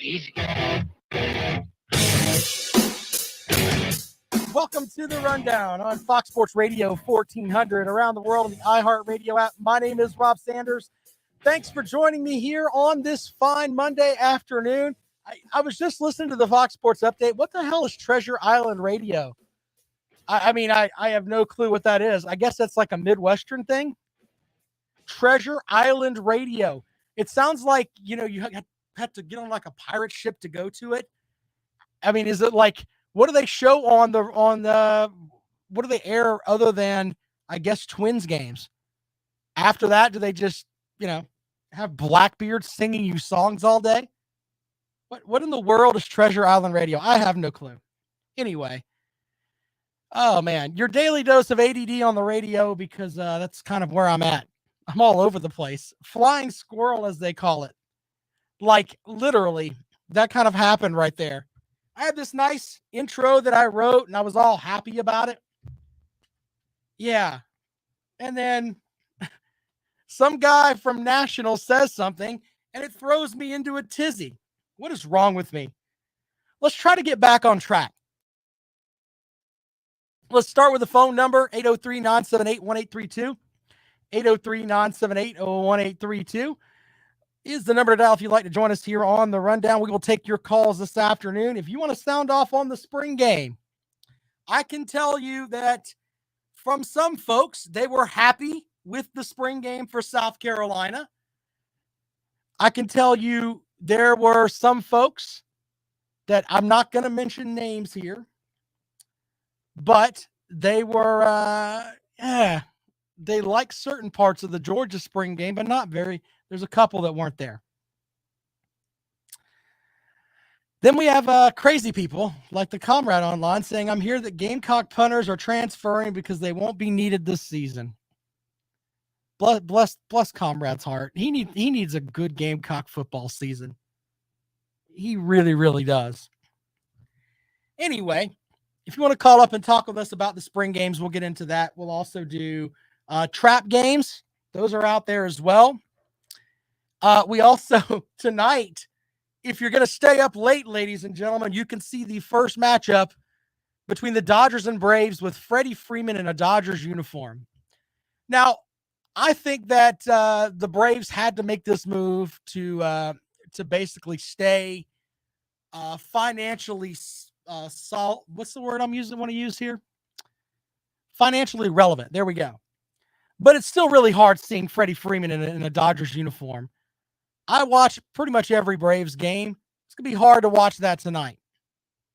Easy. Welcome to the Rundown on Fox Sports Radio 1400 around the world on the iHeartRadio app. My name is Rob Sanders. Thanks for joining me here on this fine Monday afternoon. I was just listening to the Fox Sports update. What the hell is Treasure Island Radio? I have no clue what that is. I guess that's like a Midwestern thing. Treasure Island Radio. It sounds like, you have to get on like a pirate ship to go to it. I mean, is it like, what do they show on the, what do they air other than, I guess, Twins games? After that, do they just, have Blackbeard singing you songs all day? What in the world is Treasure Island Radio? I have no clue. Anyway. Oh, man. Your daily dose of ADD on the radio, because that's kind of where I'm at. I'm all over the place. Flying squirrel, as they call it. Like, literally, that kind of happened right there. I had this nice intro that I wrote, and I was all happy about it. Yeah. And then some guy from National says something, and it throws me into a tizzy. What is wrong with me? Let's try to get back on track. Let's start with the phone number, 803-978-1832. 803-978-1832 is the number to dial if you'd like to join us here on the Rundown. We will take your calls this afternoon. If you want to sound off on the spring game, I can tell you that from some folks, they were happy with the spring game for South Carolina. I can tell you there were some folks that I'm not going to mention names here, but they were, they like certain parts of the Georgia spring game, but not very. There's a couple that weren't there. Then we have crazy people like the Comrade online saying, I'm here that Gamecock punters are transferring because they won't be needed this season. Bless Comrade's heart. He needs a good Gamecock football season. He really, really does. Anyway, if you want to call up and talk with us about the spring games, we'll get into that. We'll also do trap games. Those are out there as well. We also, tonight, if you're going to stay up late, ladies and gentlemen, you can see the first matchup between the Dodgers and Braves with Freddie Freeman in a Dodgers uniform. Now, I think that the Braves had to make this move to basically stay financially what's the word want to use here? Financially relevant. There we go. But it's still really hard seeing Freddie Freeman in a Dodgers uniform. I watch pretty much every Braves game. It's going to be hard to watch that tonight.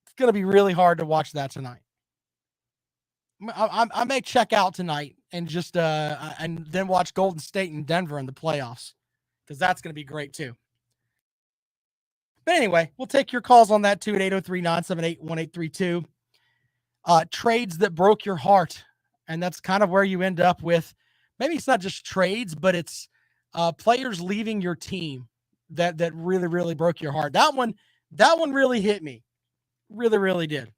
It's going to be really hard to watch that tonight. I may check out tonight and just and then watch Golden State and Denver in the playoffs, because that's going to be great too. But anyway, we'll take your calls on that too at 803-978-1832. Trades that broke your heart. And that's kind of where you end up with, maybe it's not just trades, but it's players leaving your team that really, really broke your heart. That one really hit me. Really, really did.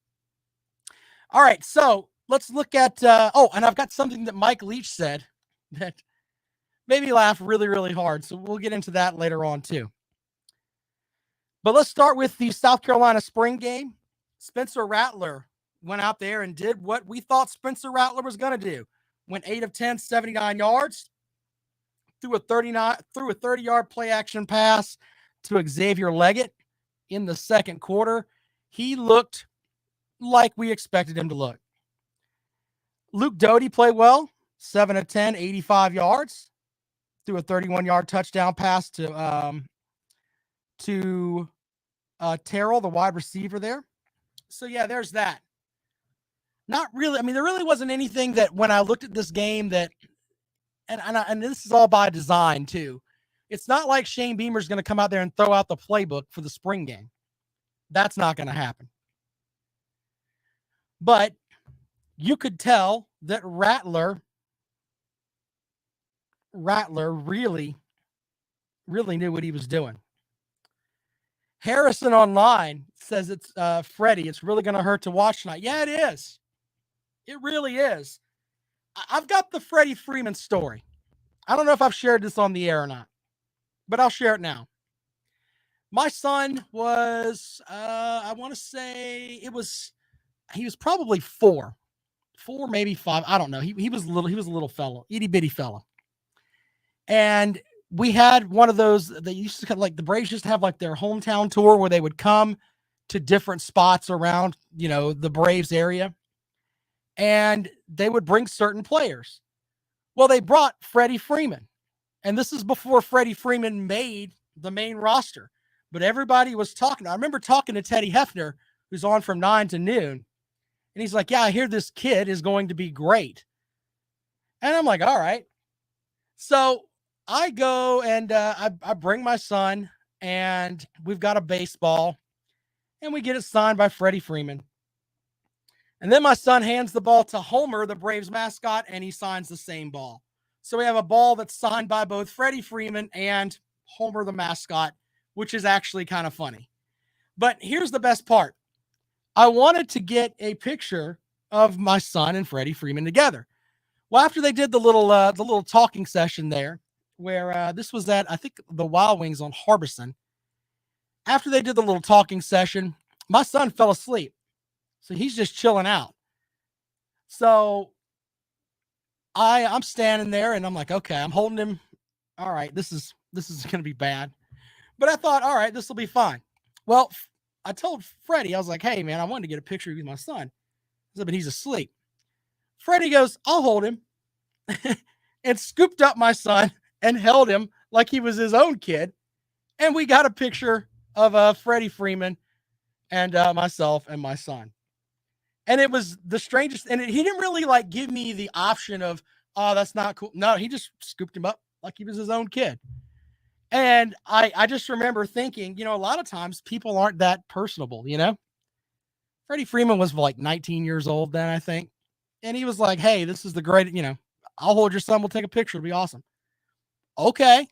All right, so let's look at, and I've got something that Mike Leach said that made me laugh really, really hard. So we'll get into that later on too. But let's start with the South Carolina spring game. Spencer Rattler went out there and did what we thought Spencer Rattler was going to do. Went 8 of 10, 79 yards, threw a 30-yard play action pass to Xavier Leggett in the second quarter. He looked like we expected him to look. Luke Doty played well, 7 of 10, 85 yards, threw a 31-yard touchdown pass to Terrell, the wide receiver there. So, yeah, there's that. Not really. I mean, there really wasn't anything that when I looked at this game that, and this is all by design too. It's not like Shane Beamer's going to come out there and throw out the playbook for the spring game. That's not going to happen. But you could tell that Rattler really, really knew what he was doing. Harrison online says it's Freddie. It's really going to hurt to watch tonight. Yeah, it is. It really is. I've got the Freddie Freeman story. I don't know if I've shared this on the air or not, but I'll share it now. My son was, I want to say he was probably 4, maybe 5. I don't know. He was little. He was a little fellow, itty bitty fella. And we had one of those. They used to like the Braves used to have like their hometown tour where they would come to different spots around, the Braves area, and they would bring certain players. Well, they brought Freddie Freeman, and this is before Freddie Freeman made the main roster. But everybody was talking. I remember talking to Teddy Hefner, who's on from 9 to noon, and he's like, "Yeah, I hear this kid is going to be great." And I'm like, "All right." So I go and I bring my son, and we've got a baseball, and we get it signed by Freddie Freeman. And then my son hands the ball to Homer, the Braves mascot, and he signs the same ball. So we have a ball that's signed by both Freddie Freeman and Homer, the mascot, which is actually kind of funny. But here's the best part. I wanted to get a picture of my son and Freddie Freeman together. Well, after they did the little talking session there, where this was at, I think, the Wild Wings on Harbison. After they did the little talking session, my son fell asleep. So he's just chilling out. So I'm standing there and I'm like, okay, I'm holding him. All right, this is going to be bad. But I thought, all right, this will be fine. Well, I told Freddie, I was like, hey, man, I wanted to get a picture with my son. I said, but he's asleep. Freddie goes, I'll hold him. And scooped up my son and held him like he was his own kid. And we got a picture of Freddie Freeman and myself and my son. And it was the strangest. And he didn't really like give me the option of, oh, that's not cool. No, he just scooped him up like he was his own kid. And I just remember thinking, a lot of times people aren't that personable, Freddie Freeman was like 19 years old then, I think. And he was like, hey, this is the great, I'll hold your son. We'll take a picture. It'll be awesome. Okay.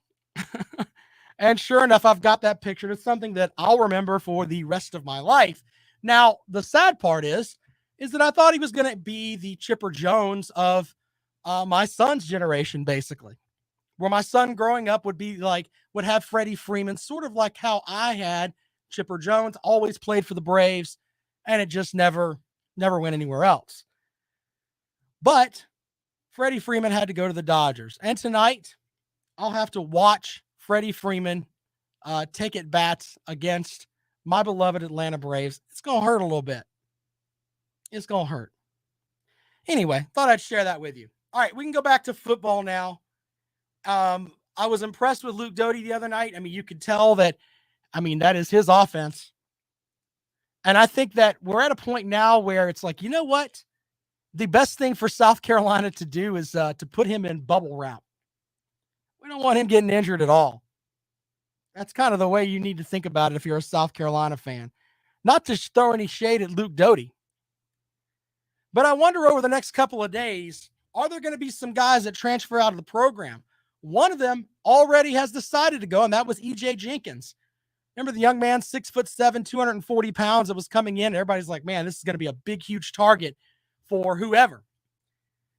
And sure enough, I've got that picture. It's something that I'll remember for the rest of my life. Now, the sad part is that I thought he was going to be the Chipper Jones of my son's generation, basically, where my son growing up would have Freddie Freeman, sort of like how I had Chipper Jones, always played for the Braves, and it just never went anywhere else. But Freddie Freeman had to go to the Dodgers. And tonight, I'll have to watch Freddie Freeman take at bats against my beloved Atlanta Braves. It's going to hurt a little bit. It's going to hurt. Anyway, thought I'd share that with you. All right, we can go back to football now. I was impressed with Luke Doty the other night. I mean, you could tell that, that is his offense. And I think that we're at a point now where it's like, you know what? The best thing for South Carolina to do is to put him in bubble wrap. We don't want him getting injured at all. That's kind of the way you need to think about it if you're a South Carolina fan. Not to throw any shade at Luke Doty. But I wonder over the next couple of days, are there going to be some guys that transfer out of the program? One of them already has decided to go, and that was E.J. Jenkins. Remember the young man, 6'7", 240 pounds that was coming in? Everybody's like, man, this is going to be a big, huge target for whoever.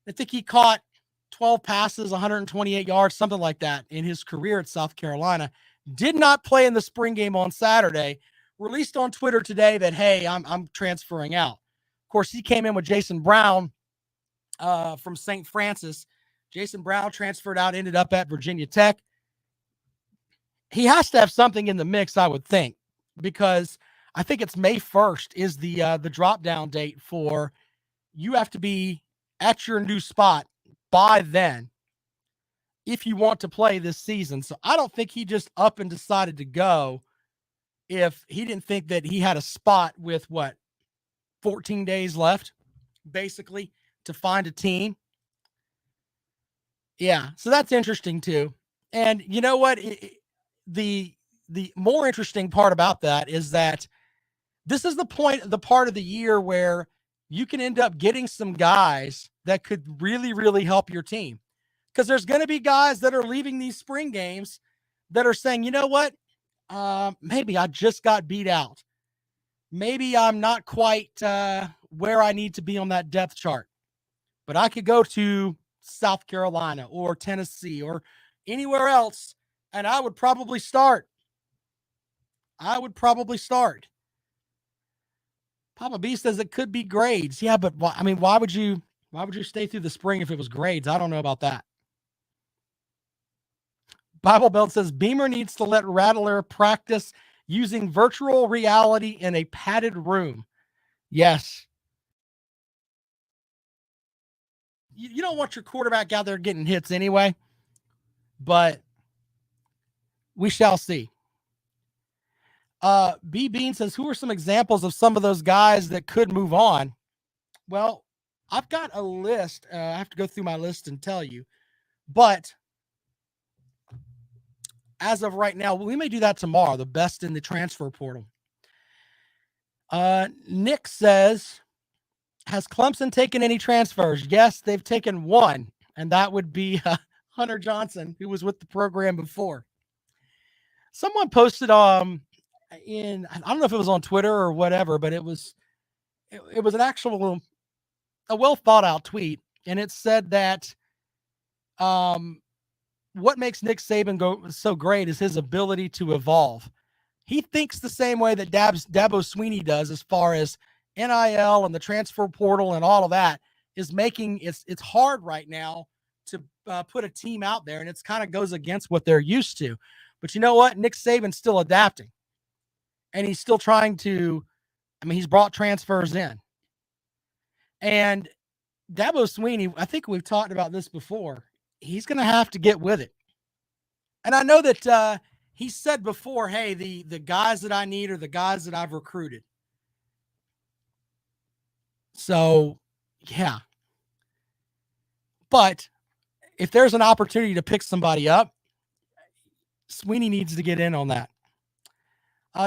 I think he caught 12 passes, 128 yards, something like that in his career at South Carolina. Did not play in the spring game on Saturday. Released on Twitter today that, hey, I'm transferring out. Of course, he came in with Jason Brown from St. Francis. Jason Brown transferred out, ended up at Virginia Tech. He has to have something in the mix, I would think, because I think it's May 1st is the drop down date for you have to be at your new spot by then if you want to play this season. So I don't think he just up and decided to go if he didn't think that he had a spot with 14 days left, basically, to find a team. Yeah, so that's interesting too. And you know what? The more interesting part about that is that this is the part of the year where you can end up getting some guys that could really, really help your team. Because there's going to be guys that are leaving these spring games that are saying, you know what? Maybe I just got beat out. Maybe I'm not quite where I need to be on that depth chart. But I could go to South Carolina or Tennessee or anywhere else, and I would probably start. I would probably start. Papa B says it could be grades. Yeah, but why would you stay through the spring if it was grades? I don't know about that. Bible Belt says Beamer needs to let Rattler practice using virtual reality in a padded room. Yes. You don't want your quarterback out there getting hits anyway, but we shall see. B Bean says, who are some examples of some of those guys that could move on? Well, I've got a list. I have to go through my list and tell you, but as of right now, we may do that tomorrow, the best in the transfer portal. Nick says, has Clemson taken any transfers? Yes, they've taken one, and that would be Hunter Johnson, who was with the program before. Someone posted I don't know if it was on Twitter or whatever, but it was an actual, a well thought out tweet. And it said that what makes Nick Saban go so great is his ability to evolve. He thinks the same way that Dabo Swinney does, as far as NIL and the transfer portal and all of that is making it's hard right now to put a team out there, and it's kind of goes against what they're used to. But you know what? Nick Saban's still adapting, and he's still trying to. He's brought transfers in, and Dabo Swinney, I think we've talked about this before. He's going to have to get with it, and I know that he said before, "Hey, the guys that I need are the guys that I've recruited." So, yeah. But if there's an opportunity to pick somebody up, Swinney needs to get in on that.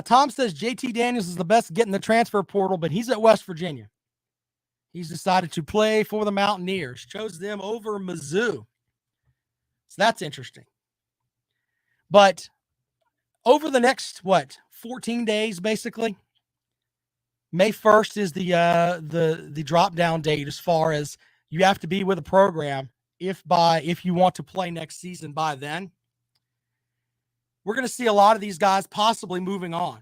Tom says JT Daniels is the best getting the transfer portal, but he's at West Virginia. He's decided to play for the Mountaineers, chose them over Mizzou. So that's interesting. But over the next, 14 days, basically, May 1st is the drop down date as far as you have to be with a program if you want to play next season by then. We're going to see a lot of these guys possibly moving on,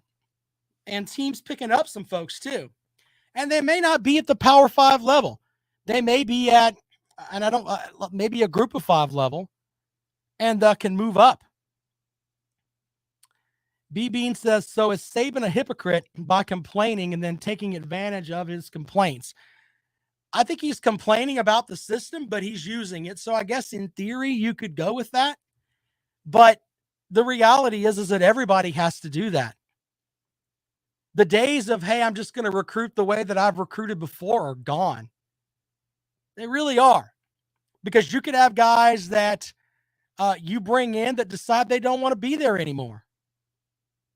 and teams picking up some folks too. And they may not be at the Power 5 level. They may be at, maybe a Group of 5 level, and can move up. B Bean says, so is Saban a hypocrite by complaining and then taking advantage of his complaints? I think he's complaining about the system, but he's using it. So I guess in theory you could go with that. But the reality is that everybody has to do that. The days of, hey, I'm just going to recruit the way that I've recruited before are gone. They really are. Because you could have guys that you bring in that decide they don't want to be there anymore.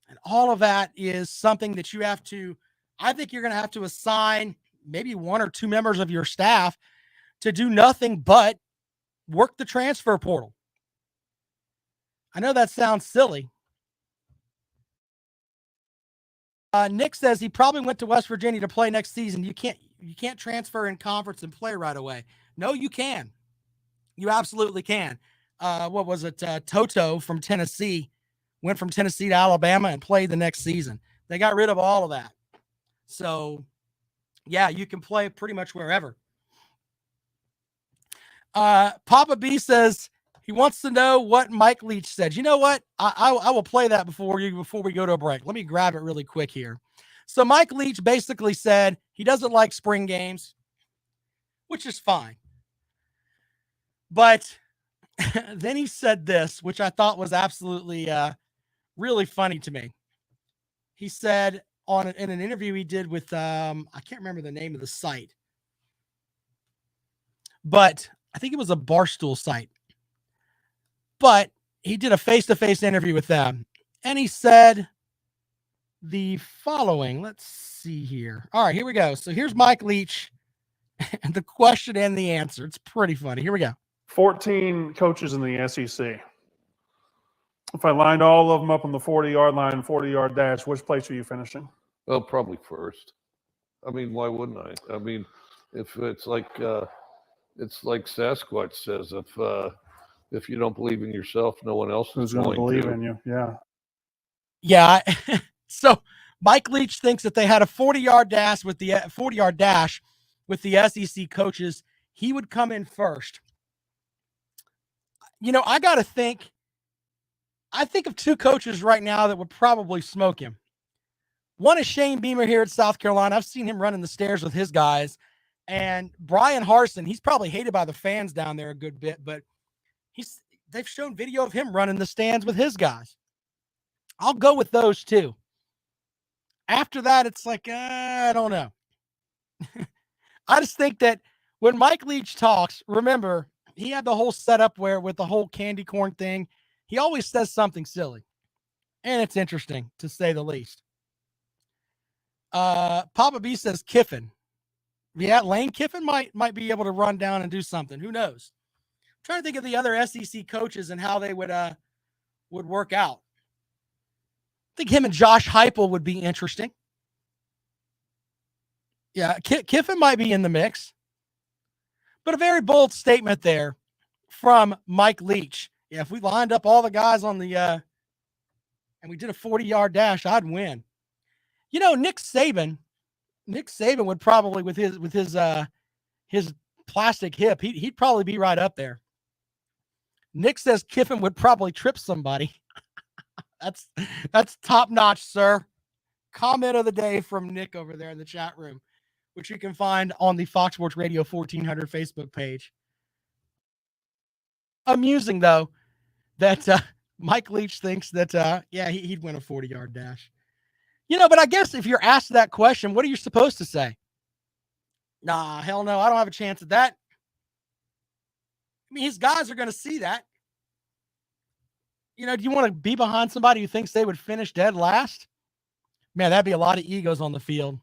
And all of that is something that you have to, I think you're going to have to assign maybe one or two members of your staff to do nothing but work the transfer portal. I know that sounds silly. Nick says he probably went to West Virginia to play next season. You can't transfer in conference and play right away. No, you can. You absolutely can. What was it? Toto from Tennessee went from Tennessee to Alabama and played the next season. They got rid of all of that. So, yeah, you can play pretty much wherever. Papa B says he wants to know what Mike Leach said. You know what? I will play that before we go to a break. Let me grab it really quick here. So Mike Leach basically said he doesn't like spring games, which is fine. But then he said this, which I thought was absolutely really funny to me. He said in an interview he did with, I can't remember the name of the site, but I think it was a Barstool site. But he did a face-to-face interview with them, and he said the following. Let's see here. All right, here we go. So here's Mike Leach, and the question and the answer. It's pretty funny. Here we go. 14 coaches in the SEC. If I lined all of them up on the 40-yard line, 40-yard dash, which place are you finishing? Well, probably first. I mean, why wouldn't I? I mean, if it's like Sasquatch says, if you don't believe in yourself, no one else is going to believe in you. Yeah. Yeah. So Mike Leach thinks that they had a 40-yard dash with the 40-yard dash with the SEC coaches. He would come in first. You know, I got to think. I think of two coaches right now that would probably smoke him. One is Shane Beamer here at South Carolina. I've seen him running the stairs with his guys. And Brian Harsin, he's probably hated by the fans down there a good bit, but they've shown video of him running the stands with his guys. I'll go with those two. After that, it's like, I don't know. I just think that when Mike Leach talks, remember, he had the whole setup where with the whole candy corn thing, he always says something silly. And it's interesting, to say the least. Papa B says Kiffin. Yeah, Lane Kiffin might be able to run down and do something. Who knows? I'm trying to think of the other SEC coaches and how they would work out. I think him and Josh Heupel would be interesting. Yeah, Kiffin might be in the mix. But a very bold statement there from Mike Leach. Yeah, if we lined up all the guys on the and we did a 40-yard dash, I'd win. You know, Nick Saban would probably with his plastic hip, he'd probably be right up there. Nick says Kiffin would probably trip somebody. That's top notch, sir. Comment of the day from Nick over there in the chat room, which you can find on the Fox Sports Radio 1400 Facebook page. Amusing though that Mike Leach thinks that he'd win a 40-yard dash. You know, but I guess if you're asked that question, what are you supposed to say? Nah, hell no, I don't have a chance at that. I mean, his guys are going to see that. You know, do you want to be behind somebody who thinks they would finish dead last? Man, that'd be a lot of egos on the field.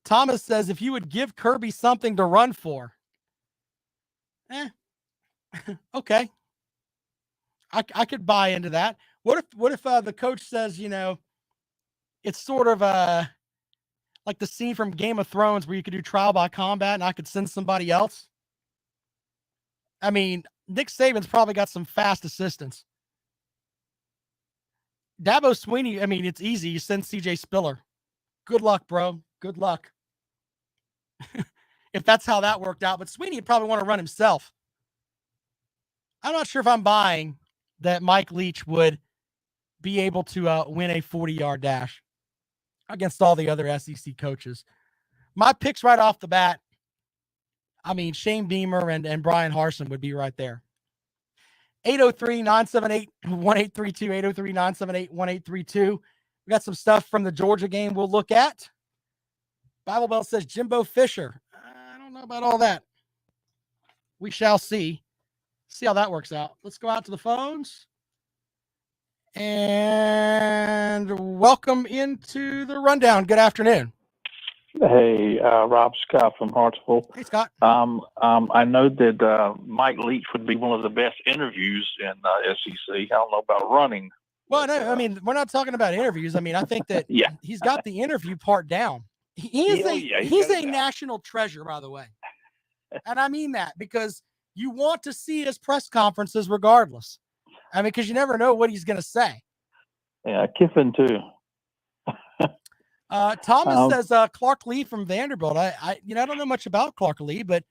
Thomas says, if you would give Kirby something to run for. Okay. I could buy into that. What if the coach says, you know, it's sort of like the scene from Game of Thrones where you could do trial by combat and I could send somebody else? I mean, Nick Saban's probably got some fast assistants. Dabo Swinney, I mean, it's easy. You send CJ Spiller. Good luck, bro. Good luck. If that's how that worked out. But Swinney would probably want to run himself. I'm not sure if I'm buying that Mike Leach would be able to win a 40-yard dash against all the other SEC coaches. My picks right off the bat, I mean, Shane Beamer and Brian Harsin would be right there. 803-978-1832, 803-978-1832. We got some stuff from the Georgia game we'll look at. Bible Belt says Jimbo Fisher. I don't know about all that. We shall see. See how that works out. Let's go out to the phones. And welcome into the rundown. Good afternoon. Hey, Rob Scott from Hartsville. Hey, Scott. I know that Mike Leach would be one of the best interviews in SEC. I don't know about running. Well, no, I mean, we're not talking about interviews. I mean, I think that he's got the interview part down. He's a national treasure, by the way. And I mean that because you want to see his press conferences regardless. I mean, because you never know what he's going to say. Yeah, Kiffin too. Thomas says Clark Lee from Vanderbilt. I don't know much about Clark Lee, but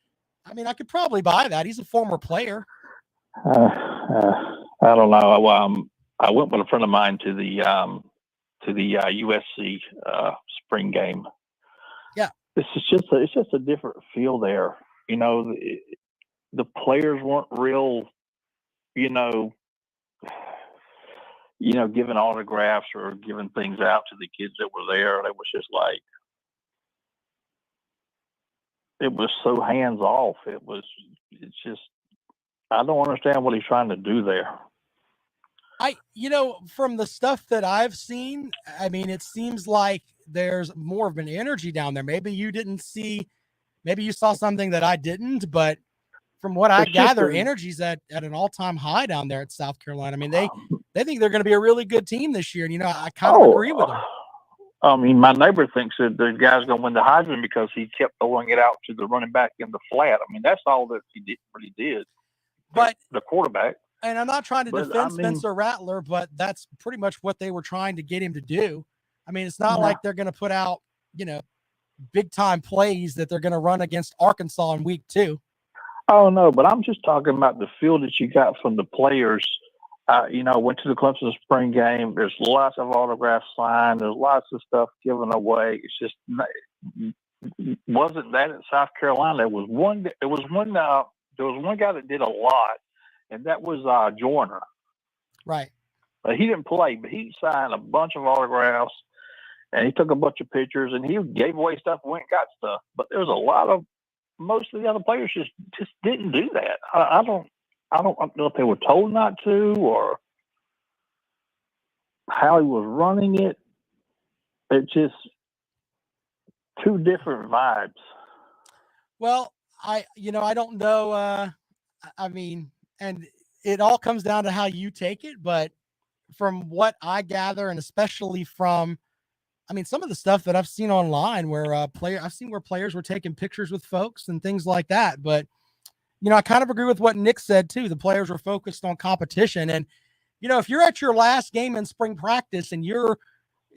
I mean, I could probably buy that. He's a former player. I don't know. I went with a friend of mine to the USC spring game. Yeah, it's just a different feel there. You know, the players weren't real. Giving autographs or giving things out to the kids that were there. It was just like, it was so hands off. It's just, I don't understand what he's trying to do there. From the stuff that I've seen, I mean, it seems like there's more of an energy down there. Maybe you saw something that I didn't, but from what I gather, energy's at an all-time high down there at South Carolina. I mean, they think they're going to be a really good team this year. And, I kind of agree with them. I mean, my neighbor thinks that the guy's going to win the Heisman because he kept throwing it out to the running back in the flat. I mean, that's all that he really did. But the quarterback. And I'm not trying to But, defend I mean- Spencer Rattler, but that's pretty much what they were trying to get him to do. I mean, it's not Yeah. like they're going to put out, big time plays that they're going to run against Arkansas in week 2. Oh, no, but I'm just talking about the feel that you got from the players. Went to the Clemson spring game. There's lots of autographs signed. There's lots of stuff given away. It's just wasn't that in South Carolina. There was one guy that did a lot, and that was Joyner. Right. He didn't play, but he signed a bunch of autographs, and he took a bunch of pictures, and he gave away stuff, went and got stuff. But there was most of the other players just didn't do that. I don't know if they were told not to or how he was running it. It's just two different vibes. Well, I don't know. And it all comes down to how you take it. But from what I gather, and especially from, some of the stuff that I've seen online where I've seen where players were taking pictures with folks and things like that. But, I kind of agree with what Nick said too. The players were focused on competition. And, if you're at your last game in spring practice and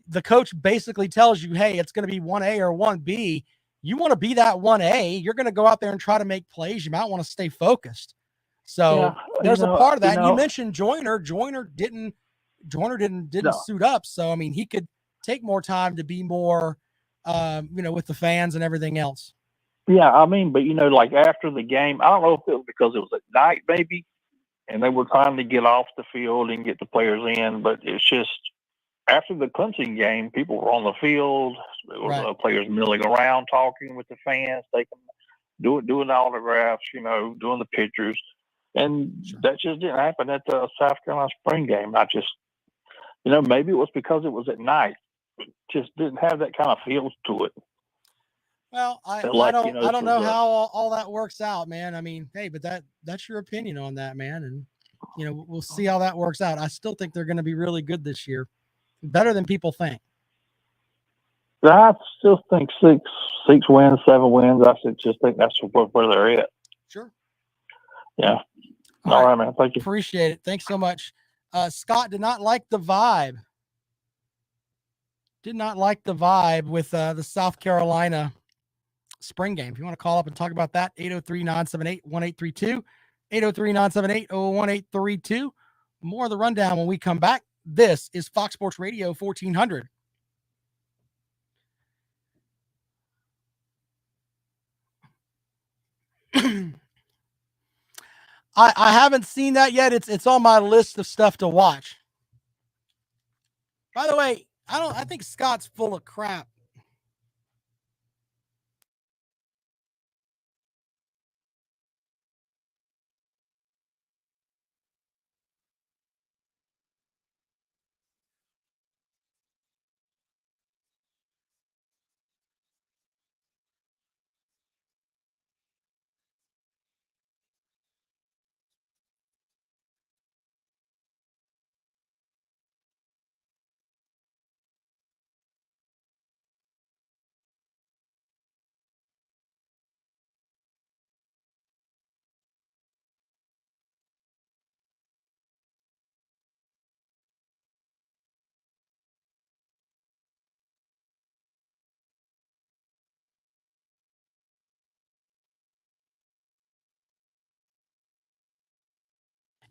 the coach basically tells you, hey, it's going to be 1A or 1B, you want to be that 1A. You're going to go out there and try to make plays. You might want to stay focused. So there's a part of that. You mentioned Joyner. Joyner didn't suit up. So, he could take more time to be more, with the fans and everything else. Yeah, but like after the game, I don't know if it was because it was at night maybe, and they were trying to get off the field and get the players in, but it's just after the Clemson game, people were on the field. There was players milling around, talking with the fans, doing the autographs, doing the pictures, and that just didn't happen at the South Carolina spring game. I just, maybe it was because it was at night. It just didn't have that kind of feel to it. Well, I don't know how all that works out, man. Hey, but that's your opinion on that, man. And, we'll see how that works out. I still think they're going to be really good this year. Better than people think. I still think 6 wins, 7 wins. I just think that's where they're at. Sure. Yeah. All right, man. Thank you. Appreciate it. Thanks so much. Scott did not like the vibe. Did not like the vibe with the South Carolina spring game. If you want to call up and talk about that, 803-978-1832, 803-978-1832. More of the rundown when we come back. This is Fox Sports Radio 1400. I haven't seen that yet. It's on my list of stuff to watch. By the way, I think Scott's full of crap.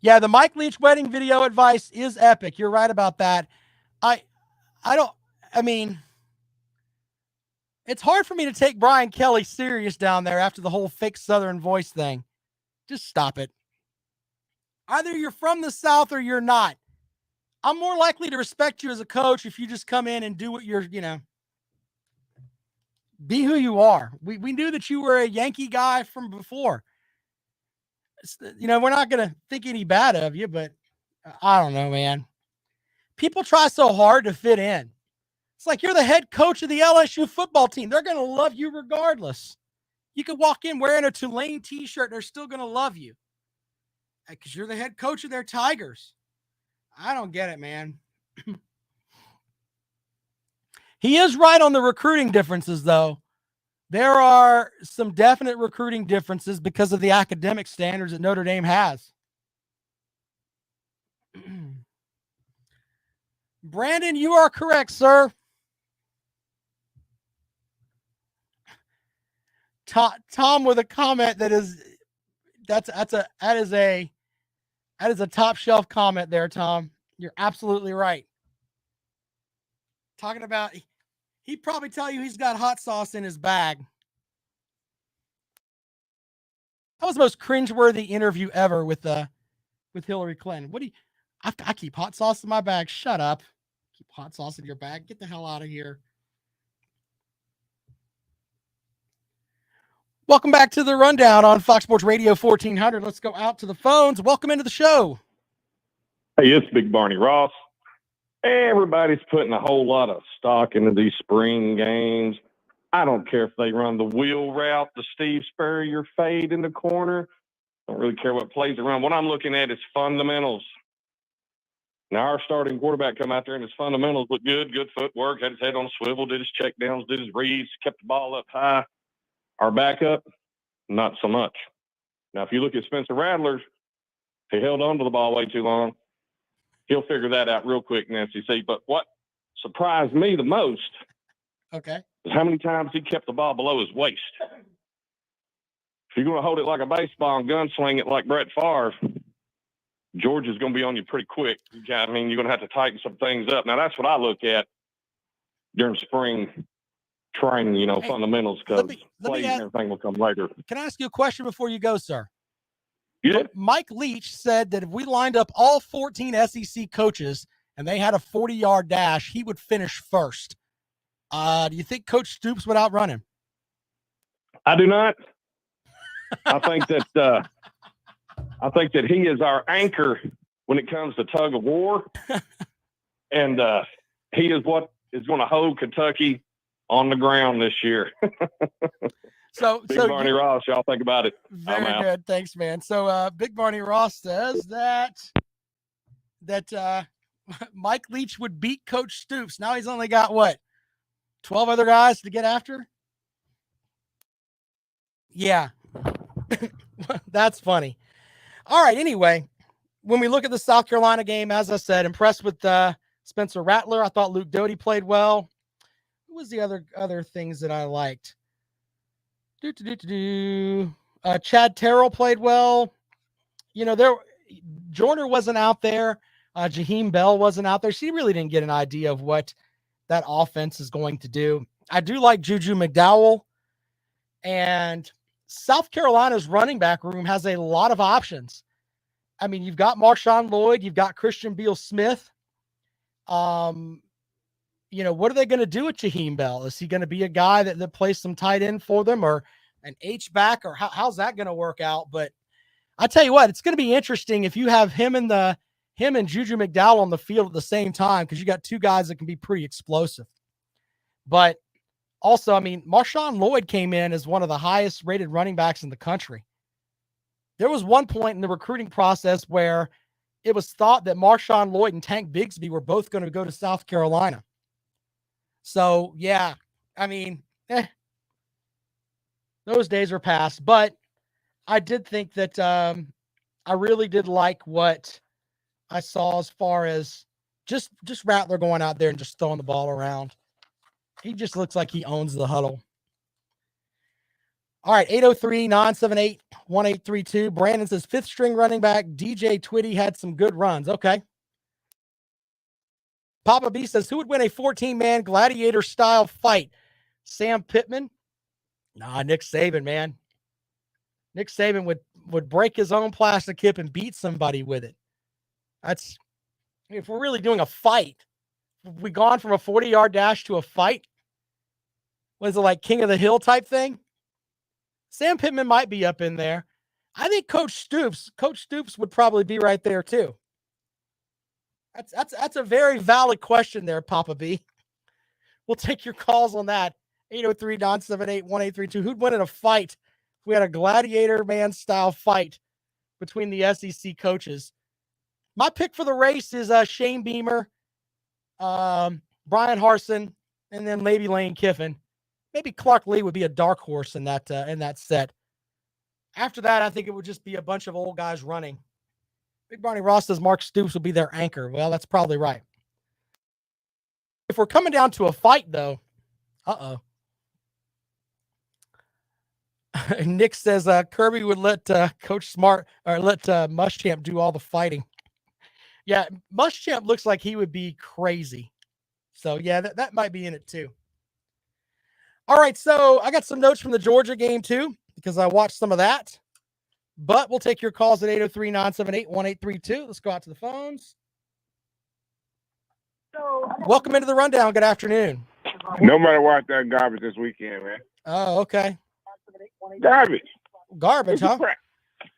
Yeah, the Mike Leach wedding video advice is epic. You're right about that. It's hard for me to take Brian Kelly serious down there after the whole fake Southern voice thing. Just stop it. Either you're from the South or you're not. I'm more likely to respect you as a coach if you just come in and do what you're, be who you are. We knew that you were a Yankee guy from before. We're not going to think any bad of you, but I don't know, man. People try so hard to fit in. It's like you're the head coach of the LSU football team. They're going to love you regardless. You could walk in wearing a Tulane t-shirt. They're still going to love you because you're the head coach of their Tigers. I don't get it, man. He is right on the recruiting differences, though. There are some definite recruiting differences because of the academic standards that Notre Dame has. Brandon, you are correct, sir. Tom with a comment that is a top shelf comment there, Tom. You're absolutely right. Talking about, he'd probably tell you he's got hot sauce in his bag. That was the most cringeworthy interview ever with Hillary Clinton. What do you? I keep hot sauce in my bag. Shut up. Keep hot sauce in your bag. Get the hell out of here. Welcome back to the Rundown on Fox Sports Radio 1400. Let's go out to the phones. Welcome into the show. Hey, it's Big Barney Ross. Everybody's putting a whole lot of stock into these spring games. I don't care if they run the wheel route, the Steve Spurrier fade in the corner. I don't really care what plays they run. What I'm looking at is fundamentals. Now, our starting quarterback come out there and his fundamentals look good footwork, had his head on a swivel, did his checkdowns, did his reads, kept the ball up high. Our backup, not so much. Now, if you look at Spencer Rattler, if he held on to the ball way too long, he'll figure that out real quick in the SEC. But what surprised me the most is how many times he kept the ball below his waist. If you're going to hold it like a baseball and gunsling it like Brett Favre, Georgia's going to be on you pretty quick. I mean, you're going to have to tighten some things up. Now, that's what I look at during spring training, fundamentals, because plays and everything will come later. Can I ask you a question before you go, sir? Yeah. Mike Leach said that if we lined up all 14 SEC coaches and they had a 40-yard dash, he would finish first. Do you think Coach Stoops would outrun him? I do not. I think that he is our anchor when it comes to tug of war, and he is what is going to hold Kentucky on the ground this year. Big Barney Ross, y'all think about it. Very good. Thanks, man. So Big Barney Ross says that Mike Leach would beat Coach Stoops. Now he's only got, 12 other guys to get after? Yeah. That's funny. All right, anyway, when we look at the South Carolina game, as I said, impressed with Spencer Rattler. I thought Luke Doty played well. What was the other things that I liked? Chad Terrell played well. Joyner wasn't out there. Jaheim Bell wasn't out there. She really didn't get an idea of what that offense is going to do. I do like Juju McDowell. And South Carolina's running back room has a lot of options. I mean, you've got Marshawn Lloyd. You've got Christian Beal-Smith. What are they going to do with Jaheim Bell? Is he going to be a guy that plays some tight end for them, or an H-back, or how's that going to work out? But I tell you what, it's going to be interesting if you have him and Juju McDowell on the field at the same time, because you got two guys that can be pretty explosive. But also, I mean, Marshawn Lloyd came in as one of the highest rated running backs in the country. There was one point in the recruiting process where it was thought that Marshawn Lloyd and Tank Bigsby were both going to go to South Carolina. So, yeah, I mean, those days are past. But I did think that I really did like what I saw as far as just Rattler going out there and just throwing the ball around. He just looks like he owns the huddle. All right, 803-978-1832. Brandon says, fifth string running back DJ Twitty had some good runs. Okay. Papa B says, who would win a 14-man gladiator-style fight? Sam Pittman? Nah, Nick Saban, man. Nick Saban would break his own plastic hip and beat somebody with it. If we're really doing a fight, have we gone from a 40-yard dash to a fight? Was it like King of the Hill type thing? Sam Pittman might be up in there. I think Coach Stoops would probably be right there too. That's a very valid question there, Papa B. We'll take your calls on that. 803-978-1832. Who'd win in a fight if we had a gladiator man style fight between the SEC coaches? My pick for the race is Shane Beamer, Brian Harsin, and then maybe Lane Kiffin. Maybe Clark Lee would be a dark horse in that set. After that, I think it would just be a bunch of old guys running. Big Barney Ross says Mark Stoops will be their anchor. Well, that's probably right. If we're coming down to a fight, though, Nick says Kirby would let Coach Smart or let Muschamp do all the fighting. Yeah, Muschamp looks like he would be crazy. So, yeah, that might be in it, too. All right, so I got some notes from the Georgia game, too, because I watched some of that. But we'll take your calls at 803-978-1832. Let's go out to the phones. Welcome into the rundown. Good afternoon. Nobody watched that garbage this weekend, man. Oh, okay. Garbage. Garbage, huh?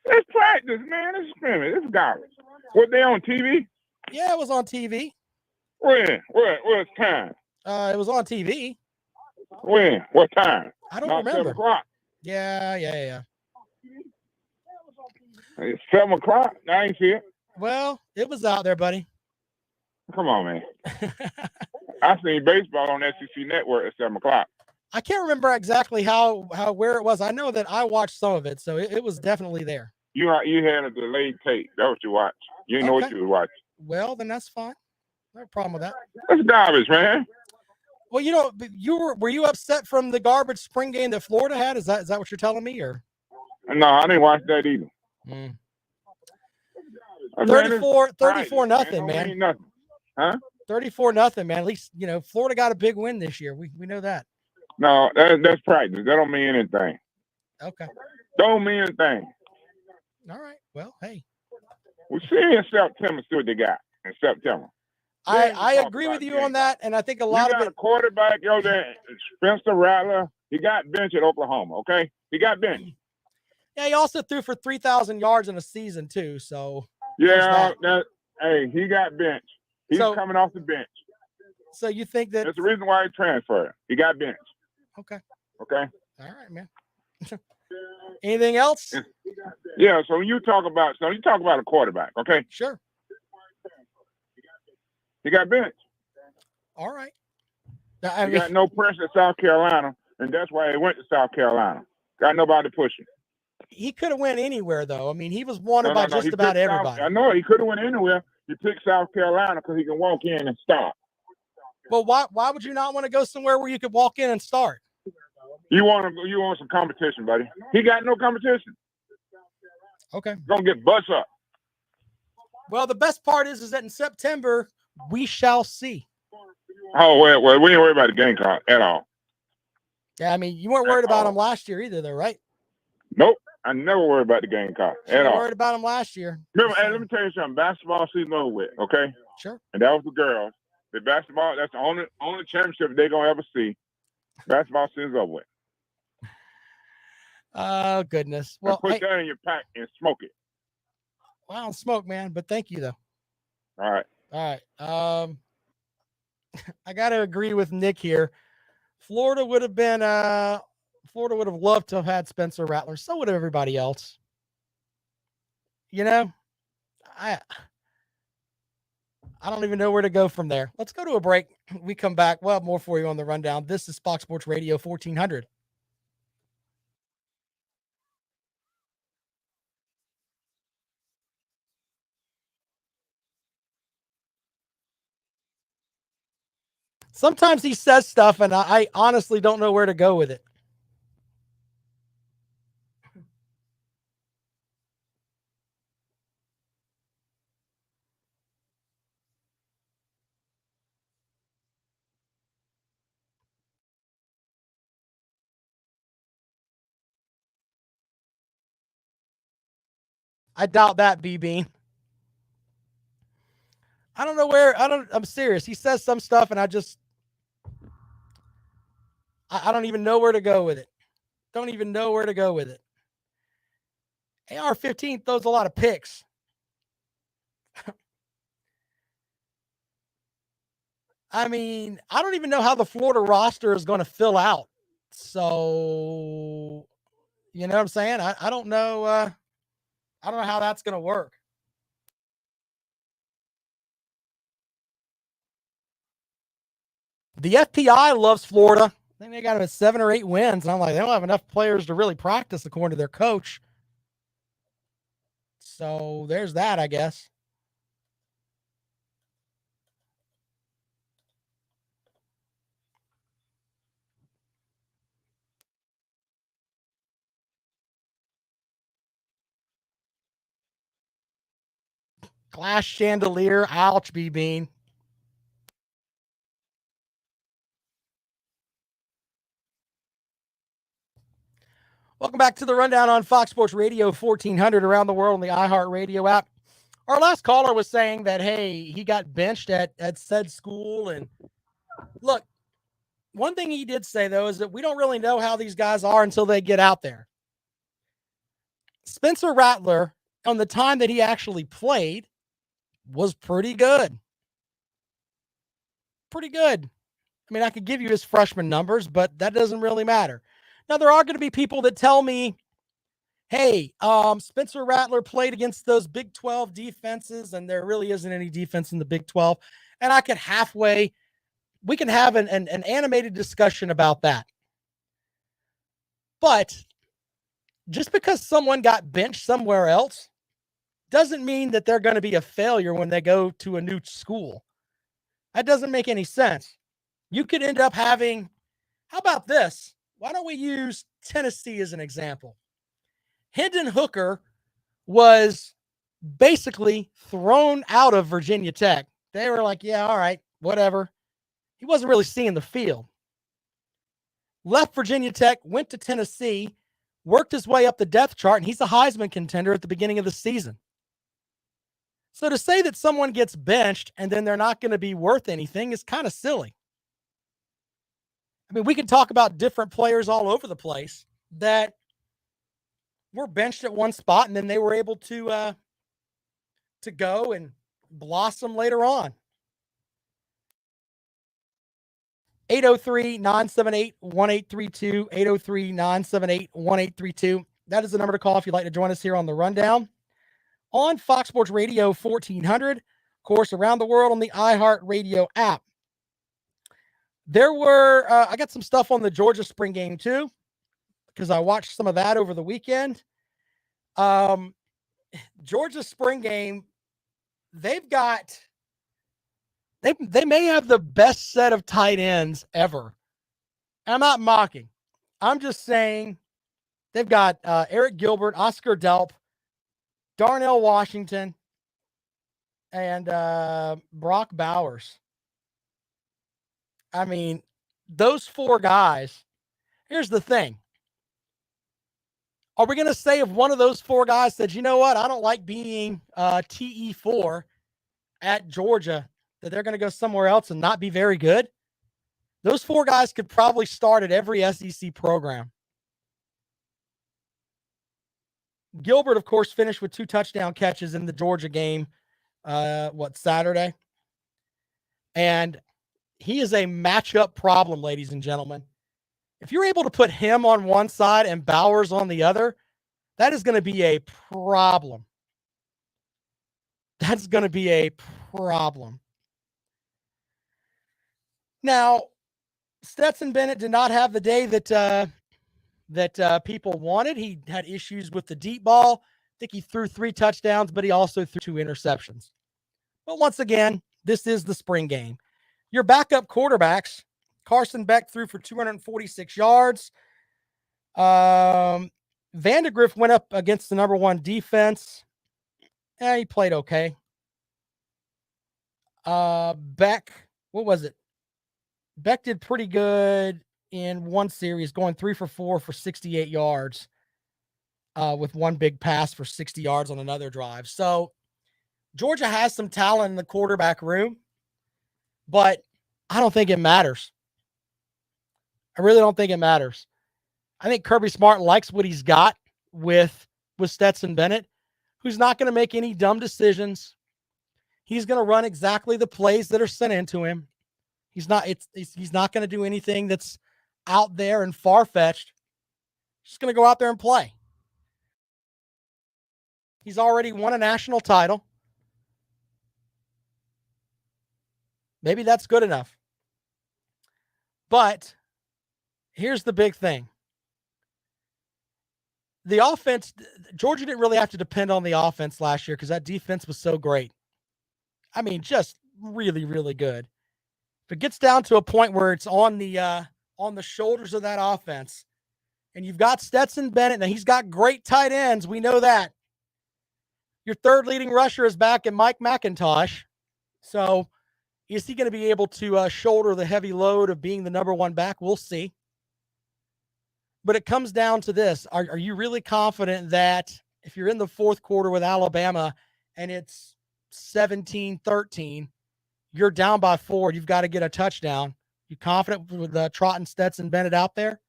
It's practice, man. It's scrimmage. It's garbage. What, they on TV? Yeah, it was on TV. When? What time? It was on TV. When? What time? I don't Not remember. 7 o'clock. Yeah. It's 7 o'clock. I ain't see it. Well, it was out there, buddy. Come on, man. I seen baseball on SEC Network at 7 o'clock. I can't remember exactly where it was. I know that I watched some of it, so it was definitely there. You had a delayed tape. That's what you watched. You didn't know what you was watching. Well, then that's fine. No problem with that. That's garbage, man. Well, were you upset from the garbage spring game that Florida had? Is that what you're telling me, or? No, I didn't watch that either. 34 nothing, man. Nothing. Huh? 34-0, man. At least, Florida got a big win this year. We know that. No, that's practice. That don't mean anything. Okay. Don't mean anything. All right. Well, hey. We'll see in September, see what they got in September. I agree with you on that, and I think a lot of it. A quarterback, there, Spencer Rattler, he got benched at Oklahoma, okay? He got benched. Yeah, he also threw for 3,000 yards in a season, too, so. Yeah, he got benched. He's coming off the bench. So you think that. That's the reason why he transferred. He got benched. Okay. Okay. All right, man. Anything else? Yeah, so you talk about a quarterback, okay? Sure. He got benched. All right. He got no pressure at South Carolina, and that's why he went to South Carolina. Got nobody pushing. He could have went anywhere, though. I mean, he was wanted by just about everybody. I know he could have went anywhere. He picked South Carolina because he can walk in and start. Well, why would you not want to go somewhere where you could walk in and start? You want some competition, buddy. He got no competition. Okay. Gonna get bust up. Well, the best part is that in September we shall see. Oh well, we ain't worried about the Gamecock at all. Yeah, I mean, you weren't worried about him last year either, though, right? Nope, I never worried about the Gamecock at all. Worried about him last year. Remember, let me tell you something. Basketball season over with, okay? Sure. And that was the girls. The basketball, that's the only championship they're gonna ever see. Basketball season's over with. Oh, goodness. Well, put that in your pack and smoke it. Well, I don't smoke, man, but thank you, though. All right. I got to agree with Nick here. Florida would have loved to have had Spencer Rattler. So would have everybody else. I don't even know where to go from there. Let's go to a break. We come back. We'll have more for you on the rundown. This is Fox Sports Radio 1400. Sometimes he says stuff, and I honestly don't know where to go with it. I doubt that, B-Bean. I don't know where. I'm serious. He says some stuff, and I don't even know where to go with it. Don't even know where to go with it. AR-15 throws a lot of picks. I mean, I don't even know how the Florida roster is going to fill out. So, you know what I'm saying? I don't know. I don't know how that's going to work. The FPI loves Florida. I think they got them at 7 or 8 wins. And I'm like, they don't have enough players to really practice, according to their coach. So there's that, I guess. Glass chandelier. Ouch, B-Bean. Welcome back to the Rundown on Fox Sports Radio 1400 around the world on the iHeartRadio app. Our last caller was saying that, hey, he got benched at said school. And look, one thing he did say, though, is that we don't really know how these guys are until they get out there. Spencer Rattler, on the time that he actually played, was pretty good. Pretty good. I mean, I could give you his freshman numbers, but that doesn't really matter. Now, there are going to be people that tell me, hey, Spencer Rattler played against those Big 12 defenses, and there really isn't any defense in the Big 12. And I could we can have an animated discussion about that. But just because someone got benched somewhere else doesn't mean that they're going to be a failure when they go to a new school. That doesn't make any sense. You could end up having, how about this? Why don't we use Tennessee as an example? Hendon Hooker was basically thrown out of Virginia Tech. They were like, yeah, all right, whatever. He wasn't really seeing the field. Left Virginia Tech, went to Tennessee, worked his way up the depth chart, and he's a Heisman contender at the beginning of the season. So to say that someone gets benched and then they're not going to be worth anything is kind of silly. I mean, we could talk about different players all over the place that were benched at one spot and then they were able to go and blossom later on. 803-978-1832, 803-978-1832. That is the number to call if you'd like to join us here on the Rundown on Fox Sports Radio 1400, of course, around the world on the iHeartRadio app. There were, I got some stuff on the Georgia spring game too, because I watched some of that over the weekend. Georgia spring game, they may have the best set of tight ends ever. I'm not mocking. I'm just saying they've got Eric Gilbert, Oscar Delp, Darnell Washington, and Brock Bowers. I mean, those four guys, here's the thing. Are we going to say if one of those four guys said, you know what, I don't like being TE4 at Georgia, that they're going to go somewhere else and not be very good? Those four guys could probably start at every SEC program. Gilbert, of course, finished with 2 touchdown catches in the Georgia game, Saturday? And he is a matchup problem, ladies and gentlemen. If you're able to put him on one side and Bowers on the other, that is going to be a problem. That's going to be a problem. Now, Stetson Bennett did not have the day that people wanted. He had issues with the deep ball. I think he threw 3 touchdowns, but he also threw 2 interceptions. But once again, this is the spring game. Your backup quarterbacks, Carson Beck threw for 246 yards. Vandegrift went up against the number 1 defense. He played okay. Beck, what was it? Beck did pretty good in one series, going 3 for 4 for 68 yards, with 1 big pass for 60 yards on another drive. So Georgia has some talent in the quarterback room, but I don't think it matters. I really don't think it matters. I think Kirby Smart likes what he's got with Stetson Bennett, who's not going to make any dumb decisions. He's going to run exactly the plays that are sent into him. He's not going to do anything that's out there and far-fetched. He's just going to go out there and play. He's already won a national title. Maybe that's good enough. But here's the big thing. The offense, Georgia didn't really have to depend on the offense last year because that defense was so great. I mean, just really, really good. If it gets down to a point where it's on the shoulders of that offense, and you've got Stetson Bennett, and he's got great tight ends, we know that. Your third leading rusher is back in Mike McIntosh. So is he going to be able to shoulder the heavy load of being the number one back? We'll see. But it comes down to this. Are you really confident that if you're in the fourth quarter with Alabama and it's 17-13, you're down by 4, you've got to get a touchdown? You confident with trotting Stetson Bennett out there?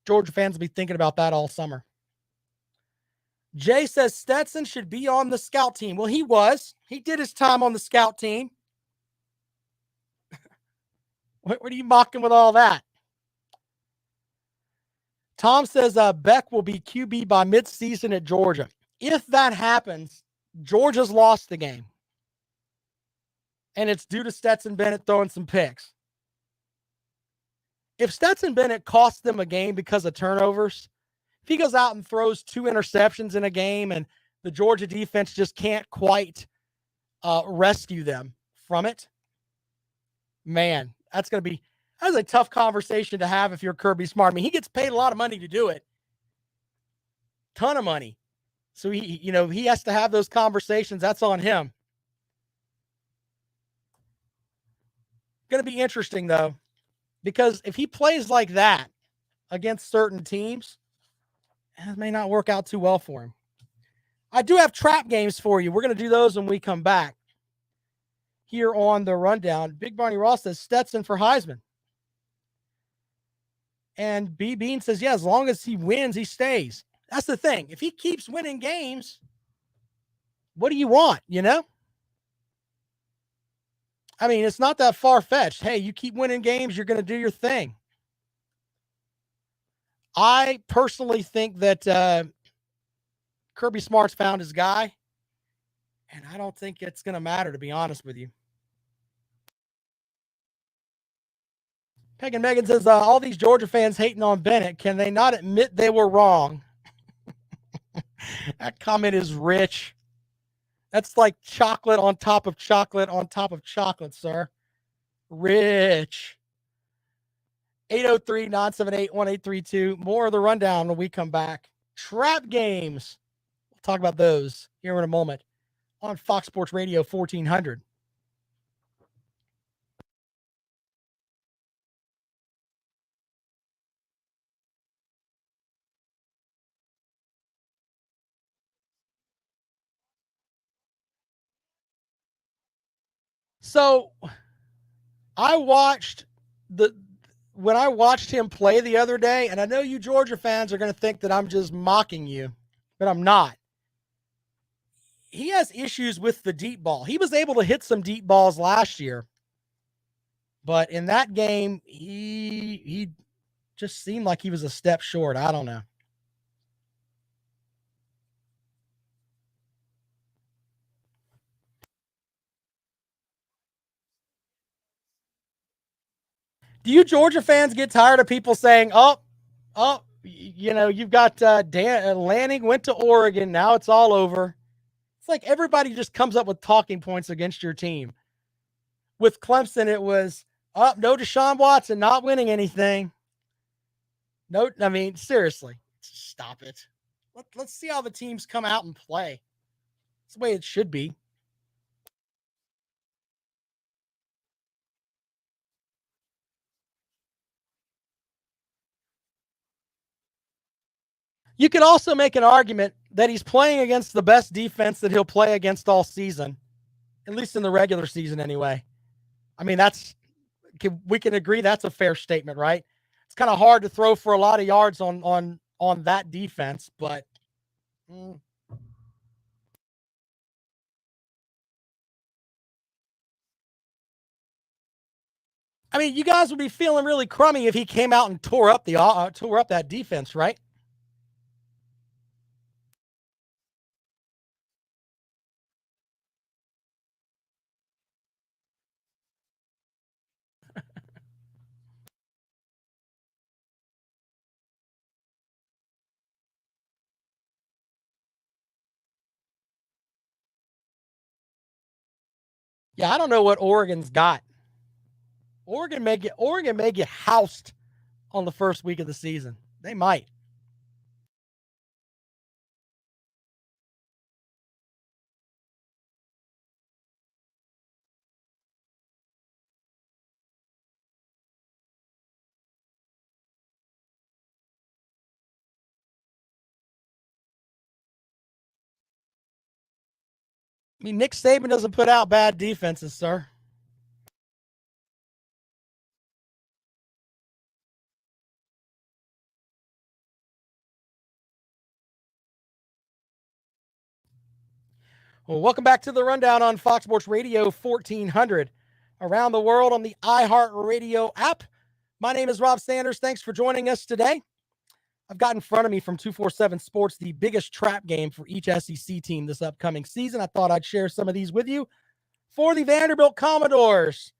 Georgia fans will be thinking about that all summer. Jay says Stetson should be on the scout team. Well, he was. He did his time on the scout team. What are you mocking with all that? Tom says Beck will be QB by midseason at Georgia. If that happens, Georgia's lost the game. And it's due to Stetson Bennett throwing some picks. If Stetson Bennett costs them a game because of turnovers, if he goes out and throws 2 interceptions in a game and the Georgia defense just can't quite rescue them from it, man, that's a tough conversation to have if you're Kirby Smart. I mean, he gets paid a lot of money to do it. Ton of money. So he has to have those conversations. That's on him. Going to be interesting, though, because if he plays like that against certain teams, it may not work out too well for him. I do have trap games for you. We're going to do those when we come back here on the rundown. Big Barney Ross says Stetson for Heisman. And B. Bean says, yeah, as long as he wins, he stays. That's the thing. If he keeps winning games, what do you want, you know? I mean, it's not that far-fetched. Hey, you keep winning games, you're going to do your thing. I personally think that Kirby Smart's found his guy, and I don't think it's going to matter, to be honest with you. Peg and Megan says, all these Georgia fans hating on Bennett, can they not admit they were wrong? That comment is rich. That's like chocolate on top of chocolate on top of chocolate, sir. Rich. 803-978-1832. More of the rundown when we come back. Trap games. We'll talk about those here in a moment on Fox Sports Radio 1400. So when I watched him play the other day, and I know you Georgia fans are going to think that I'm just mocking you, but I'm not. He has issues with the deep ball. He was able to hit some deep balls last year, but in that game, he just seemed like he was a step short. I don't know. Do you Georgia fans get tired of people saying, you've got Lanning went to Oregon. Now it's all over. It's like everybody just comes up with talking points against your team. With Clemson, it was, no Deshaun Watson, not winning anything. No, I mean, seriously, stop it. Let's see how the teams come out and play. It's the way it should be. You could also make an argument that he's playing against the best defense that he'll play against all season, at least in the regular season anyway. I mean, we can agree that's a fair statement, right? It's kind of hard to throw for a lot of yards on that defense, but I mean, you guys would be feeling really crummy if he came out and tore up that defense, right? Yeah, I don't know what Oregon's got. Oregon may get housed on the first week of the season. They might. mean, Nick Saban doesn't put out bad defenses, sir. Well, welcome back to the Rundown on Fox Sports Radio 1400. Around the world on the iHeartRadio app. My name is Rob Sanders. Thanks for joining us today. I've got in front of me from 247 Sports the biggest trap game for each SEC team this upcoming season. I thought I'd share some of these with you. For the Vanderbilt Commodores,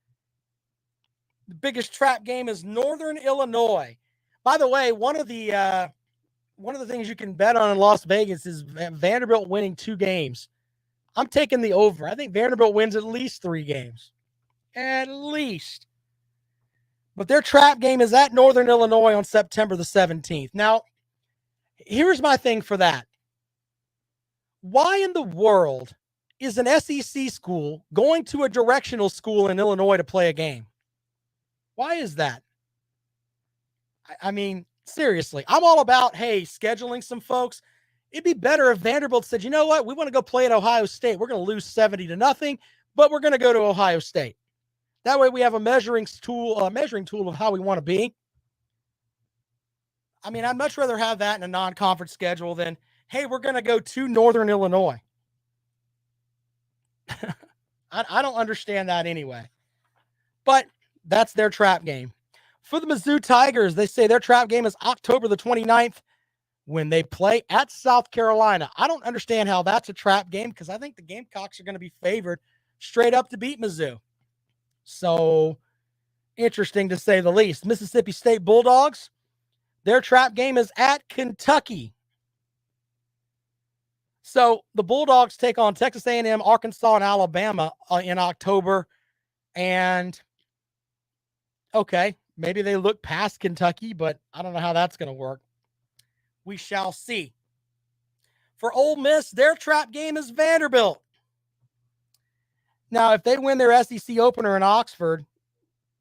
the biggest trap game is Northern Illinois. By the way, one of the things you can bet on in Las Vegas is Vanderbilt winning 2 games. I'm taking the over. I think Vanderbilt wins at least 3 games. At least. But their trap game is at Northern Illinois on September the 17th. Now, here's my thing for that. Why in the world is an SEC school going to a directional school in Illinois to play a game? Why is that? I mean, seriously, I'm all about, hey, scheduling some folks. It'd be better if Vanderbilt said, you know what? We want to go play at Ohio State. We're going to lose 70-0, but we're going to go to Ohio State. That way we have a measuring tool of how we want to be. I mean, I'd much rather have that in a non-conference schedule than, hey, we're going to go to Northern Illinois. I don't understand that anyway. But that's their trap game. For the Mizzou Tigers, they say their trap game is October the 29th when they play at South Carolina. I don't understand how that's a trap game because I think the Gamecocks are going to be favored straight up to beat Mizzou. So, interesting to say the least. Mississippi State Bulldogs, their trap game is at Kentucky. So, the Bulldogs take on Texas A&M, Arkansas, and Alabama in October. And, okay, maybe they look past Kentucky, but I don't know how that's going to work. We shall see. For Ole Miss, their trap game is Vanderbilt. Now, if they win their SEC opener in Oxford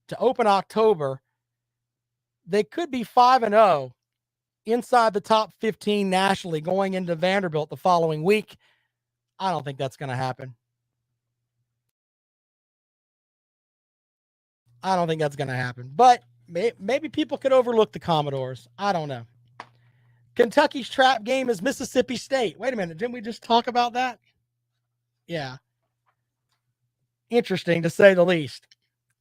to open October, they could be 5-0 inside the top 15 nationally going into Vanderbilt the following week. I don't think that's going to happen. But maybe people could overlook the Commodores. I don't know. Kentucky's trap game is Mississippi State. Wait a minute. Didn't we just talk about that? Yeah. Interesting to say the least.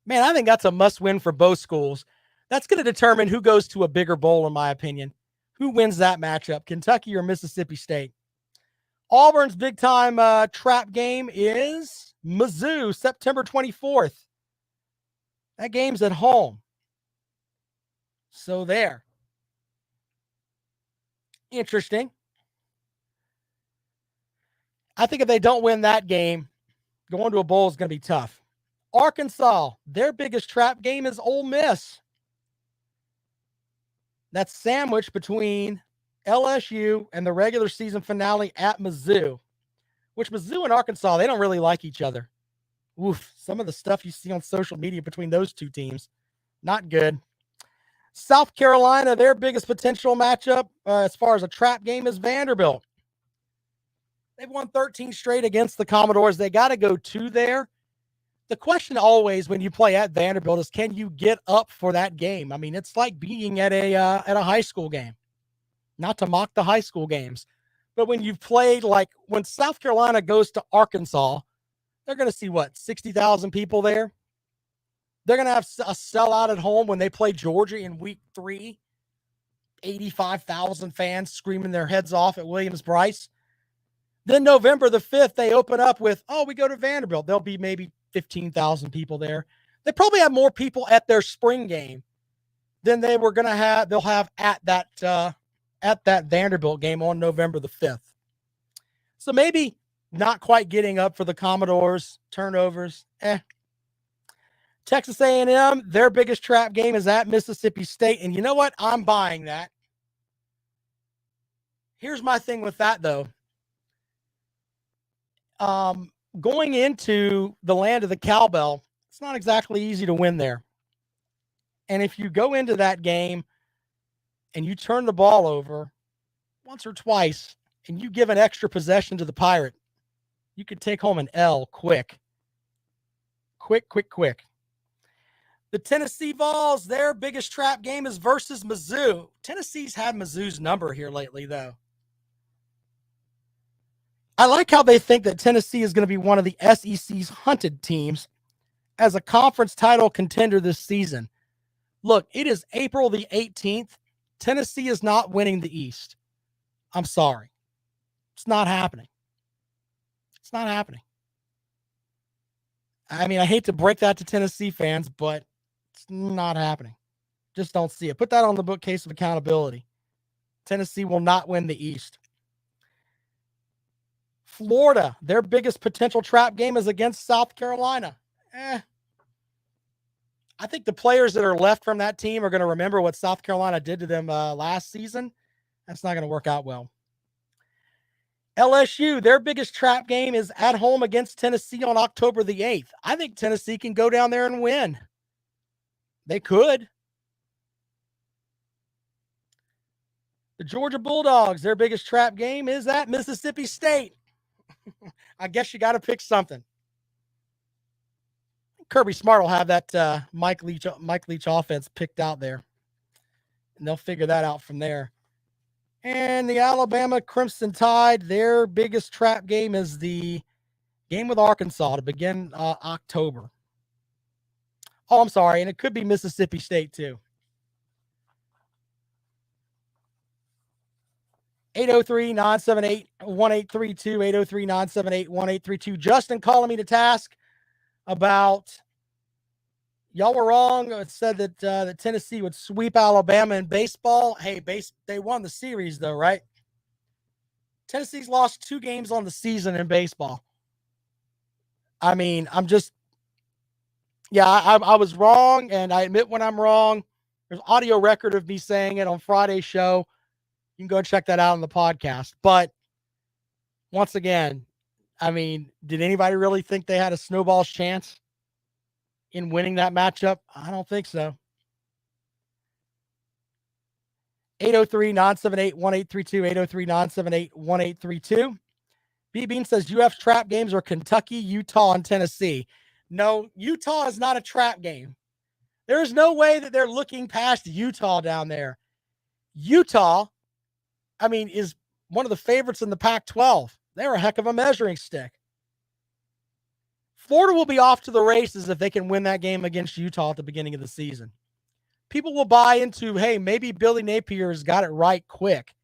Man, I think that's a must-win for both schools. That's going to determine who goes to a bigger bowl, in my opinion. Who wins that matchup, Kentucky or Mississippi State? Auburn's big-time trap game is Mizzou, September 24th. That game's at home. So there. Interesting. I think if they don't win that game, going to a bowl is going to be tough. Arkansas, their biggest trap game is Ole Miss. That's sandwiched between LSU and the regular season finale at Mizzou, which Mizzou and Arkansas, they don't really like each other. Oof, some of the stuff you see on social media between those two teams, not good. South Carolina, their biggest potential matchup as far as a trap game is Vanderbilt. They've won 13 straight against the Commodores. They got to go 2 there. The question always when you play at Vanderbilt is, can you get up for that game? I mean, it's like being at a high school game. Not to mock the high school games, but when you've played, like when South Carolina goes to Arkansas, they're going to see, 60,000 people there? They're going to have a sellout at home when they play Georgia in week 3. 85,000 fans screaming their heads off at Williams-Brice. Then November the 5th, they open up with, we go to Vanderbilt. There'll be maybe 15,000 people there. They probably have more people at their spring game than they were going to have. They'll have at that Vanderbilt game on November the 5th. So maybe not quite getting up for the Commodores. Turnovers, Texas A&M, their biggest trap game is at Mississippi State. And you know what? I'm buying that. Here's my thing with that, though. Going into the land of the cowbell, it's not exactly easy to win there. And if you go into that game and you turn the ball over once or twice and you give an extra possession to the Pirate, You could take home an L quick. Quick. The Tennessee Vols, their biggest trap game is versus Mizzou. Tennessee's had Mizzou's number here lately, though. I like how they think that Tennessee is going to be one of the SEC's hunted teams as a conference title contender this season. Look, it is April the 18th. Tennessee is not winning the East. I'm sorry. It's not happening. It's not happening. I mean, I hate to break that to Tennessee fans, but it's not happening. Just don't see it. Put that on the bookcase of accountability. Tennessee will not win the East. Florida, their biggest potential trap game is against South Carolina. I think the players that are left from that team are going to remember what South Carolina did to them last season. That's not going to work out well. LSU, their biggest trap game is at home against Tennessee on October the 8th. I think Tennessee can go down there and win. They could. The Georgia Bulldogs, their biggest trap game is at Mississippi State. I guess you got to pick something. Kirby Smart will have that Mike Leach offense picked out there. And they'll figure that out from there. And the Alabama Crimson Tide, their biggest trap game is the game with Arkansas to begin October. Oh, I'm sorry. And it could be Mississippi State too. 803-978-1832, 803-978-1832. Justin calling me to task about y'all were wrong. It said that that Tennessee would sweep Alabama in baseball. Hey, they won the series though, right? Tennessee's lost 2 games on the season in baseball. I mean, I was wrong, and I admit when I'm wrong. There's audio record of me saying it on Friday's show. You can go check that out on the podcast. But once again, I mean, did anybody really think they had a snowball's chance in winning that matchup? I don't think so. 803-978-1832, 803-978-1832. B Bean says UF's trap games are Kentucky, Utah, and Tennessee. No, Utah is not a trap game. There is no way that they're looking past Utah down there. Utah, I mean, is one of the favorites in the Pac-12. They're a heck of a measuring stick. Florida will be off to the races if they can win that game against Utah at the beginning of the season. People will buy into, hey, maybe Billy Napier's got it right quick.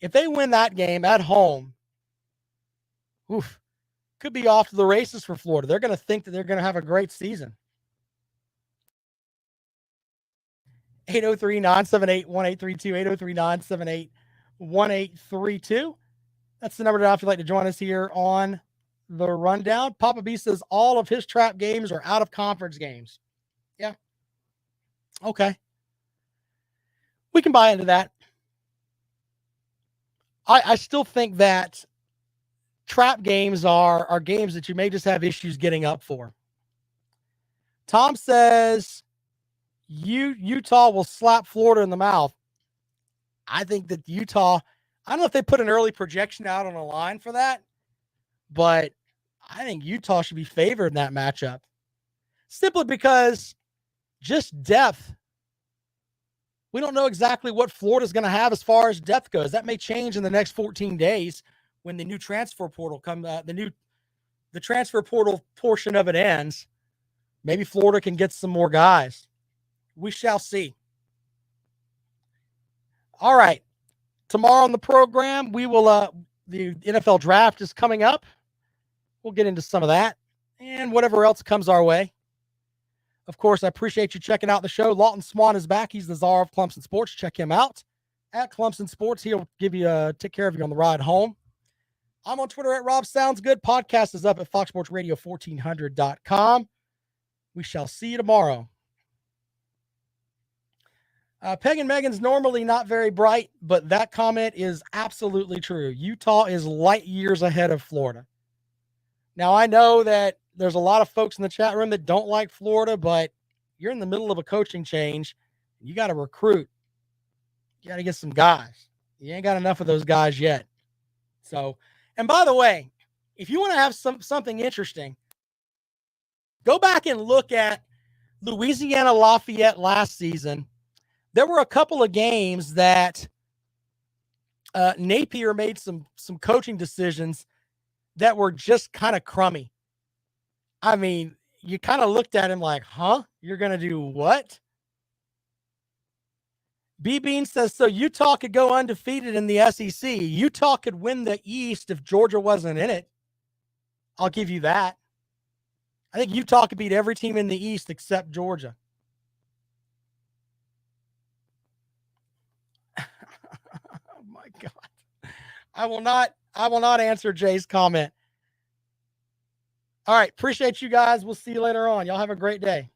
If they win that game at home, could be off to the races for Florida. They're going to think that they're going to have a great season. 803-978-1832, 803-978-1832. That's the number to dial if you'd like to join us here on the rundown. Papa B says all of his trap games are out of conference games. Yeah. Okay. We can buy into that. I still think that trap games are games that you may just have issues getting up for. Tom says Utah will slap Florida in the mouth. I think that Utah, I don't know if they put an early projection out on a line for that, but I think Utah should be favored in that matchup. Simply because just depth. We don't know exactly what Florida's going to have as far as depth goes. That may change in the next 14 days when the new transfer portal the transfer portal portion of it ends. Maybe Florida can get some more guys. We shall see. All right. Tomorrow on the program, we will the NFL draft is coming up. We'll get into some of that and whatever else comes our way. Of course, I appreciate you checking out the show. Lawton Swan is back. He's the czar of Clemson Sports. Check him out at Clemson Sports. He'll give you take care of you on the ride home. I'm on Twitter at Rob Sounds Good. Podcast is up at foxsportsradio1400.com. We shall see you tomorrow. Peg and Megan's normally not very bright, but that comment is absolutely true. Utah is light years ahead of Florida. Now, I know that there's a lot of folks in the chat room that don't like Florida, but you're in the middle of a coaching change. You got to recruit. You got to get some guys. You ain't got enough of those guys yet. So, and by the way, if you want to have something interesting, go back and look at Louisiana Lafayette last season. There were a couple of games that Napier made some coaching decisions that were just kind of crummy. I mean, you kind of looked at him like, huh? You're going to do what? B Bean says, so Utah could go undefeated in the SEC. Utah could win the East if Georgia wasn't in it. I'll give you that. I think Utah could beat every team in the East except Georgia. Oh my God. I will not answer Jay's comment. All right. Appreciate you guys. We'll see you later on. Y'all have a great day.